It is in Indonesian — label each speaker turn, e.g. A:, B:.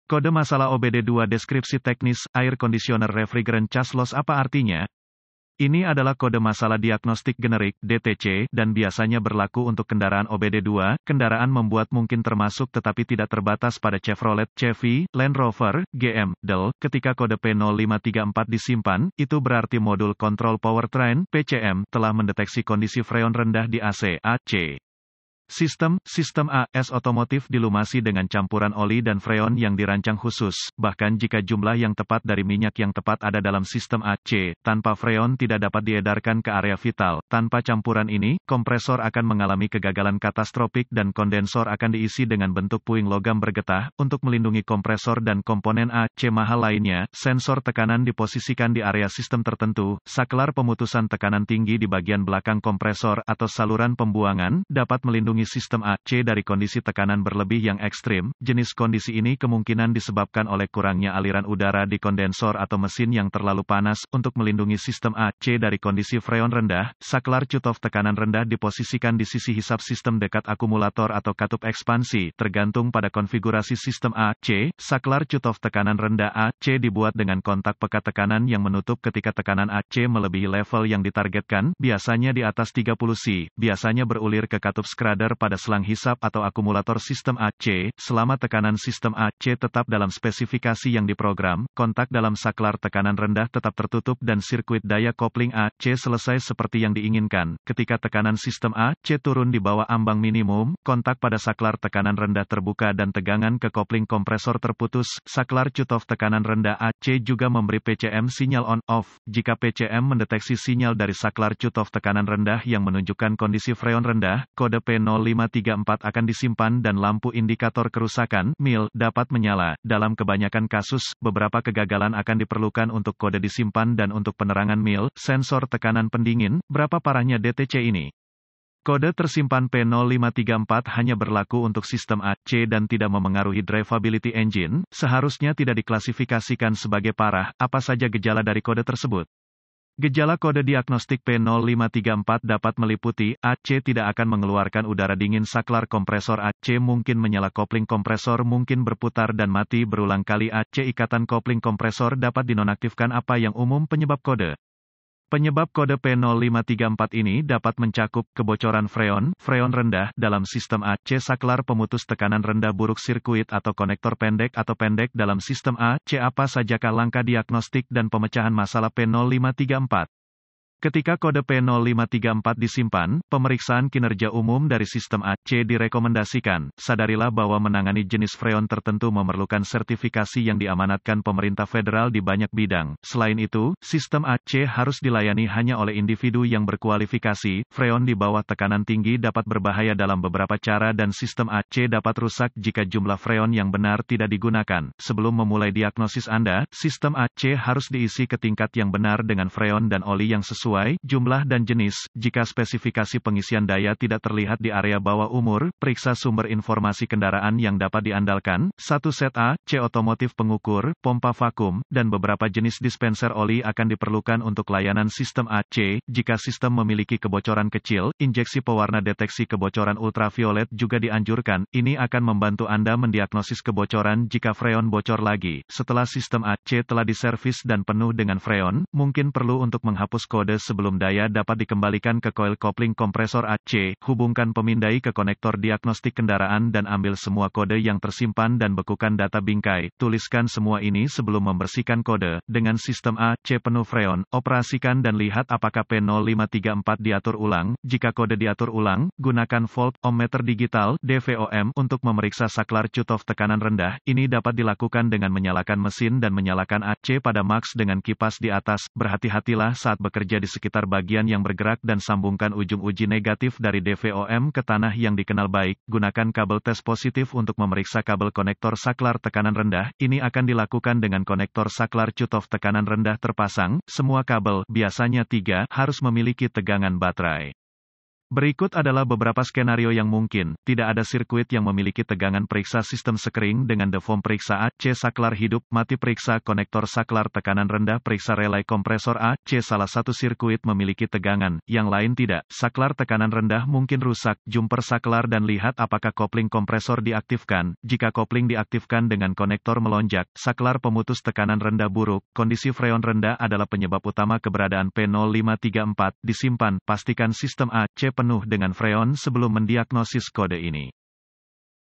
A: Kode masalah OBD2 deskripsi teknis, air conditioner refrigerant charge loss apa artinya? Ini adalah kode masalah diagnostik generik, DTC, dan biasanya berlaku untuk kendaraan OBD2, kendaraan membuat mungkin termasuk tetapi tidak terbatas pada Chevrolet, Chevy, Land Rover, GM, Dell. Ketika kode P0534 disimpan, itu berarti modul kontrol powertrain, PCM, telah mendeteksi kondisi freon rendah di AC, AC. Sistem AS otomotif dilumasi dengan campuran oli dan freon yang dirancang khusus, bahkan jika jumlah yang tepat dari minyak yang tepat ada dalam sistem AC, tanpa freon tidak dapat diedarkan ke area vital. Tanpa campuran ini, kompresor akan mengalami kegagalan katastrofik dan kondensor akan diisi dengan bentuk puing logam bergetah. Untuk melindungi kompresor dan komponen AC mahal lainnya, sensor tekanan diposisikan di area sistem tertentu. Saklar pemutusan tekanan tinggi di bagian belakang kompresor atau saluran pembuangan dapat melindungi sistem AC dari kondisi tekanan berlebih yang ekstrim. Jenis kondisi ini kemungkinan disebabkan oleh kurangnya aliran udara di kondensor atau mesin yang terlalu panas. Untuk melindungi sistem AC dari kondisi freon rendah, saklar cutoff tekanan rendah diposisikan di sisi hisap sistem dekat akumulator atau katup ekspansi. Tergantung pada konfigurasi sistem AC, saklar cutoff tekanan rendah AC dibuat dengan kontak pekat tekanan yang menutup ketika tekanan AC melebihi level yang ditargetkan, biasanya di atas 30 C, biasanya berulir ke katup skradder pada selang hisap atau akumulator sistem AC. Selama tekanan sistem AC tetap dalam spesifikasi yang diprogram, kontak dalam saklar tekanan rendah tetap tertutup dan sirkuit daya kopling AC selesai seperti yang diinginkan. Ketika tekanan sistem AC turun di bawah ambang minimum, kontak pada saklar tekanan rendah terbuka dan tegangan ke kopling kompresor terputus. Saklar cutoff tekanan rendah AC juga memberi PCM sinyal on-off. Jika PCM mendeteksi sinyal dari saklar cutoff tekanan rendah yang menunjukkan kondisi freon rendah, kode P0534 akan disimpan dan lampu indikator kerusakan, MIL, dapat menyala. Dalam kebanyakan kasus, beberapa kegagalan akan diperlukan untuk kode disimpan dan untuk penerangan MIL, sensor tekanan pendingin. Berapa parahnya DTC ini? Kode tersimpan P0534 hanya berlaku untuk sistem AC dan tidak memengaruhi drivability engine, seharusnya tidak diklasifikasikan sebagai parah. Apa saja gejala dari kode tersebut? Gejala kode diagnostik P0534 dapat meliputi, AC tidak akan mengeluarkan udara dingin, saklar kompresor AC mungkin menyala, kopling kompresor mungkin berputar dan mati berulang kali, AC ikatan kopling kompresor dapat dinonaktifkan. Apa yang umum penyebab kode? Penyebab kode P0534 ini dapat mencakup kebocoran freon rendah dalam sistem AC, saklar pemutus tekanan rendah buruk, sirkuit atau konektor pendek dalam sistem AC. Apa sajakah langkah diagnostik dan pemecahan masalah P0534? Ketika kode P0534 disimpan, pemeriksaan kinerja umum dari sistem AC direkomendasikan. Sadarilah bahwa menangani jenis freon tertentu memerlukan sertifikasi yang diamanatkan pemerintah federal di banyak bidang. Selain itu, sistem AC harus dilayani hanya oleh individu yang berkualifikasi. Freon di bawah tekanan tinggi dapat berbahaya dalam beberapa cara dan sistem AC dapat rusak jika jumlah freon yang benar tidak digunakan. Sebelum memulai diagnosis Anda, sistem AC harus diisi ke tingkat yang benar dengan freon dan oli yang sesuai jumlah dan jenis. Jika spesifikasi pengisian daya tidak terlihat di area bawah umur, periksa sumber informasi kendaraan yang dapat diandalkan. 1 set AC otomotif, pengukur, pompa vakum, dan beberapa jenis dispenser oli akan diperlukan untuk layanan sistem AC. Jika sistem memiliki kebocoran kecil, injeksi pewarna deteksi kebocoran ultraviolet juga dianjurkan. Ini akan membantu Anda mendiagnosis kebocoran jika freon bocor lagi. Setelah sistem AC telah diservis dan penuh dengan freon, mungkin perlu untuk menghapus kode sebelum daya dapat dikembalikan ke koil kopling kompresor AC. Hubungkan pemindai ke konektor diagnostik kendaraan dan ambil semua kode yang tersimpan dan bekukan data bingkai. Tuliskan semua ini sebelum membersihkan kode. Dengan sistem AC penuh freon, operasikan dan lihat apakah P0534 diatur ulang. Jika kode diatur ulang, gunakan volt ohmmeter digital (DVOM) untuk memeriksa saklar cutoff tekanan rendah. Ini dapat dilakukan dengan menyalakan mesin dan menyalakan AC pada maks dengan kipas di atas. Berhati-hatilah saat bekerja di sekitar bagian yang bergerak dan sambungkan ujung uji negatif dari DVOM ke tanah yang dikenal baik. Gunakan kabel tes positif untuk memeriksa kabel konektor saklar tekanan rendah. Ini akan dilakukan dengan konektor saklar cutoff tekanan rendah terpasang. Semua kabel, biasanya 3, harus memiliki tegangan baterai. Berikut adalah beberapa skenario yang mungkin. Tidak ada sirkuit yang memiliki tegangan. Periksa sistem sekering dengan deform. Periksa A, C saklar hidup, mati. Periksa konektor saklar tekanan rendah. Periksa relay kompresor A, C. Salah satu sirkuit memiliki tegangan, yang lain tidak. Saklar tekanan rendah mungkin rusak. Jumper saklar dan lihat apakah kopling kompresor diaktifkan. Jika kopling diaktifkan dengan konektor melonjak, saklar pemutus tekanan rendah buruk. Kondisi freon rendah adalah penyebab utama keberadaan P0534. Disimpan. Pastikan sistem A, C penuh dengan freon sebelum mendiagnosis kode ini.